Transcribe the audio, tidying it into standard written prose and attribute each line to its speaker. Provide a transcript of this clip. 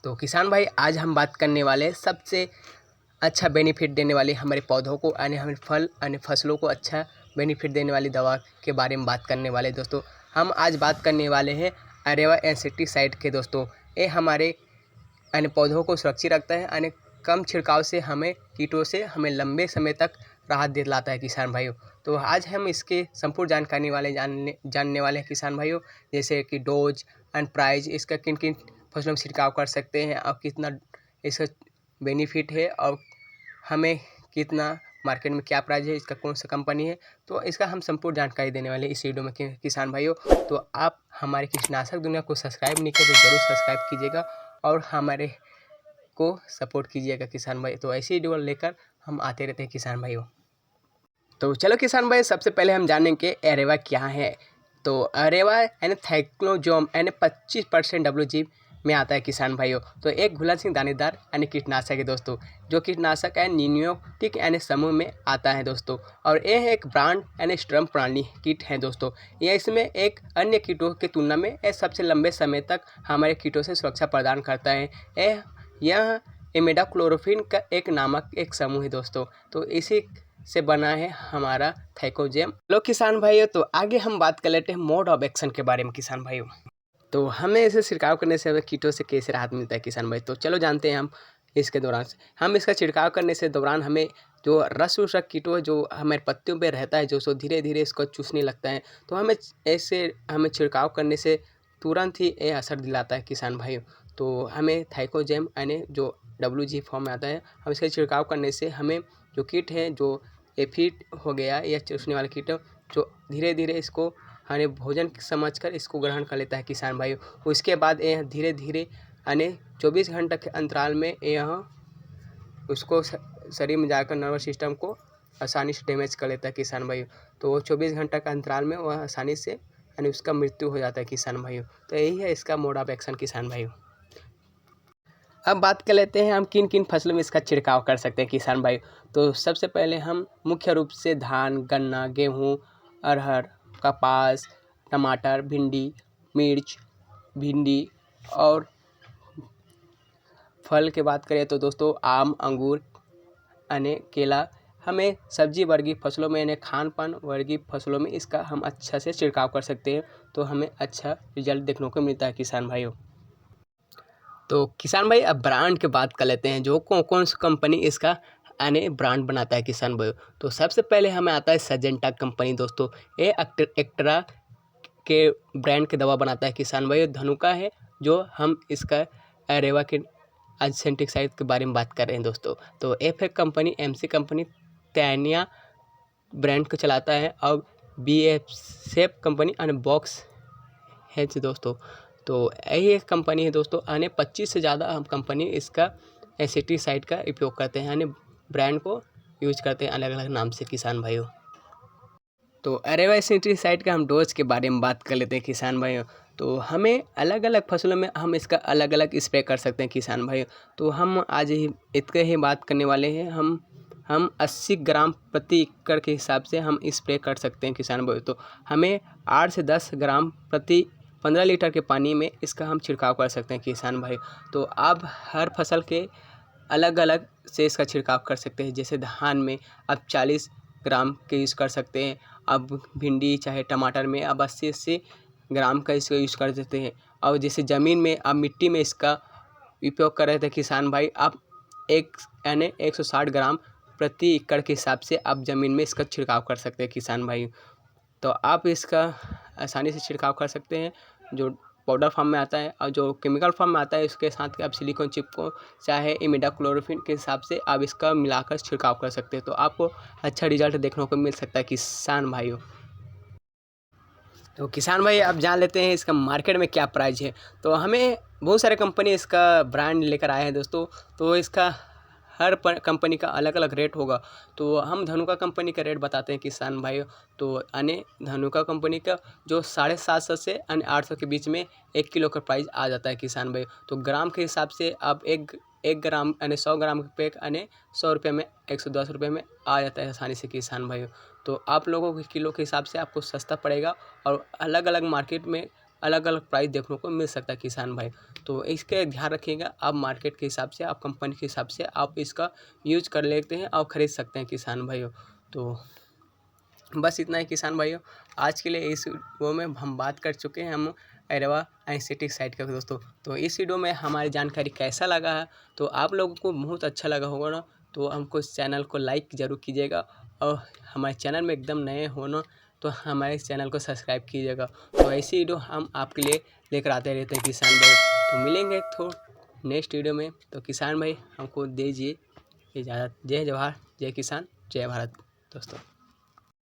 Speaker 1: तो किसान भाई आज हम बात करने वाले सबसे अच्छा बेनिफिट देने वाली हमारे पौधों को यानी हमारे फल यानी फसलों को अच्छा बेनिफिट देने वाली दवा के बारे में बात करने वाले दोस्तों। हम आज बात करने वाले हैं अरेवा इंसेक्टिसाइड के दोस्तों। ये हमारे यानी पौधों को सुरक्षित रखता है यानी कम छिड़काव से हमें कीटों से हमें लंबे समय तक राहत दिलाता है किसान भाइयों। तो आज हम इसके संपूर्ण जानकारी वाले जानने वाले हैं किसान भाइयों, जैसे कि डोज एंड प्राइस, इसका किन किन फसलों में छिड़काव कर सकते हैं और कितना इसका बेनिफिट है और हमें कितना मार्केट में क्या प्राइस है, इसका कौन सा कंपनी है। तो इसका हम संपूर्ण जानकारी देने वाले इस वीडियो में किसान भाइयों। तो आप हमारे कीटनाशक दुनिया को सब्सक्राइब नहीं किए तो ज़रूर सब्सक्राइब कीजिएगा और हमारे को सपोर्ट कीजिएगा किसान भाई। तो ऐसी वीडियो लेकर हम आते रहते हैं किसान भाइयों। तो चलो किसान भाई, सबसे पहले हम जानेंगे अरेवा क्या है। तो अरेवा यानी थाइक्लोजोम यानी 25% WG में आता है किसान भाइयों। तो एक घुलनशील दानेदार यानी कीटनाशक है दोस्तों, जो कीटनाशक है नियोटिक यानी समूह में आता है दोस्तों। और यह एक ब्रांड यानी स्ट्रम प्रणाली कीट है दोस्तों। यह इसमें एक अन्य कीटों की तुलना में यह सबसे लंबे समय तक हमारे कीटों से सुरक्षा प्रदान करता है। यह इमिडाक्लोरोफिन का एक नामक एक समूह है दोस्तों। तो इसी से बना है हमारा थाइकोजेम। लो किसान भाइयों, तो आगे हम बात कर लेते हैं मोड ऑफ एक्शन के बारे में किसान भाइयों। तो हमें इसे छिड़काव करने से हमें कीटों से कैसे राहत मिलता है किसान भाई। तो चलो जानते हैं हम इसके दौरान से हम इसका छिड़काव करने से दौरान हमें जो रस रूसक कीटों जो हमारे पत्तियों पे रहता है जो सो धीरे धीरे इसको चूसने लगता है। तो हमें ऐसे हमें छिड़काव करने से तुरंत ही ये असर दिलाता है किसान भाइयों। तो हमें थाइकोजेम यानी जो WG फॉर्म में आता है, हम इसका छिड़काव करने से हमें जो कीट है जो एफिड हो गया या चूसने वाले कीट जो धीरे धीरे इसको यानी भोजन समझकर इसको ग्रहण कर लेता है किसान भाइयों। उसके बाद यह धीरे धीरे यानी 24 घंटे के अंतराल में यह उसको शरीर में जाकर नर्वस सिस्टम को आसानी से डैमेज कर लेता है किसान भाइयों। तो 24 घंटे के अंतराल में वह आसानी से यानी उसका मृत्यु हो जाता है किसान भाइयों। तो यही है इसका मोड ऑफ एक्शन किसान भाइयों। अब बात कर लेते हैं हम किन किन फसलों में इसका छिड़काव कर सकते हैं किसान भाई। तो सबसे पहले हम मुख्य रूप से धान, गन्ना, गेहूँ, अरहर, कपास, टमाटर, भिंडी, मिर्च, भिंडी और फल की बात करें तो दोस्तों आम, अंगूर यानी केला, हमें सब्जी वर्गीय फसलों में यानी खान पान वर्गीय फसलों में इसका हम अच्छा से छिड़काव कर सकते हैं। तो हमें अच्छा रिजल्ट देखने को मिलता है किसान भाइयों। तो किसान भाई अब ब्रांड की बात कर लेते हैं, जो कौन सी कंपनी इसका यानी ब्रांड बनाता है किसान भाई। तो सबसे पहले हमें आता है सजेंटा कंपनी दोस्तों। ये एक्ट्रा के ब्रांड की दवा बनाता है किसान भाई। धनुका है जो हम इसका अरेवा के इंसेक्टिसाइड के बारे में बात कर रहे हैं दोस्तों। तो FA company, MC company Taneira brand को चलाता है और BASF कंपनी यानी बॉक्स है दोस्तों। तो यही एक कंपनी है दोस्तों, यानी 25 से ज़्यादा हम कंपनी इसका इंसेक्टिसाइड का उपयोग करते हैं यानी ब्रांड को यूज करते हैं अलग अलग नाम से किसान भाइयों। तो अरेवा इंसेक्टिसाइड का हम डोज के बारे में बात कर लेते हैं किसान भाइयों। तो हमें अलग अलग फसलों में हम इसका अलग अलग स्प्रे कर सकते हैं किसान भाइयों। तो हम आज ही इतने ही बात करने वाले हैं। हम 80 ग्राम प्रति एकड़ के हिसाब से हम स्प्रे कर सकते हैं किसान भाइयों। तो हमें 8 से 10 ग्राम प्रति 15 लीटर के पानी में इसका हम छिड़काव कर सकते हैं किसान भाई। तो आप हर फसल के अलग अलग से इसका छिड़काव कर सकते हैं। जैसे धान में आप 40 ग्राम के यूज़ कर सकते हैं, अब भिंडी चाहे टमाटर में अब 80 ग्राम का इसका यूज़ कर देते हैं। और जैसे ज़मीन में अब मिट्टी में इसका उपयोग कर रहे थे किसान भाई, आप यानी 160 ग्राम प्रति एकड़ के हिसाब से आप ज़मीन में इसका छिड़काव कर सकते हैं किसान भाई। तो आप इसका आसानी से छिड़काव कर सकते हैं। जो पाउडर फॉर्म में आता है और जो केमिकल फॉर्म में आता है उसके साथ आप सिलिकॉन चिप को चाहे इमिडाक्लोरोफिन के हिसाब से आप इसका मिलाकर छिड़काव कर सकते हैं। तो आपको अच्छा रिजल्ट देखने को मिल सकता है किसान भाइयों। तो किसान भाई अब जान लेते हैं इसका मार्केट में क्या प्राइस है। तो हमें बहुत सारे कंपनी इसका ब्रांड लेकर आए हैं दोस्तों। तो इसका हर कंपनी का अलग अलग रेट होगा। तो हम धनुका कंपनी का रेट बताते हैं किसान भाइयों। तो यानी धनुका कंपनी का जो 750 से 800 के बीच में 1 किलो का प्राइस आ जाता है किसान भाई। तो ग्राम के हिसाब से आप एक ग्राम यानी 100 ग्राम का पैक यानी 100 रुपये में 110 रुपये में आ जाता है आसानी से किसान भाइयों। तो आप लोगों के किलो के हिसाब से आपको सस्ता पड़ेगा और अलग अलग मार्केट में अलग अलग प्राइस देखने को मिल सकता है किसान भाई। तो इसके ध्यान रखिएगा, आप मार्केट के हिसाब से, आप कंपनी के हिसाब से आप इसका यूज कर लेते हैं और ख़रीद सकते हैं किसान भाइयों। तो बस इतना ही किसान भाइयों, आज के लिए इस वीडियो में हम बात कर चुके हैं हम एरवा इंसेक्टिसाइड का दोस्तों। तो इस वीडियो में हमारी जानकारी कैसा लगा है, तो आप लोगों को बहुत अच्छा लगा होगा ना, तो हमको इस चैनल को लाइक ज़रूर कीजिएगा और हमारे चैनल में एकदम नए हो ना तो हमारे इस चैनल को सब्सक्राइब कीजिएगा। तो ऐसी वीडियो हम आपके लिए लेकर आते रहते हैं किसान भाई। तो मिलेंगे तो नेक्स्ट वीडियो में। तो किसान भाई हमको दीजिए इजाज़त। जय जवाहर, जय किसान, जय भारत दोस्तों।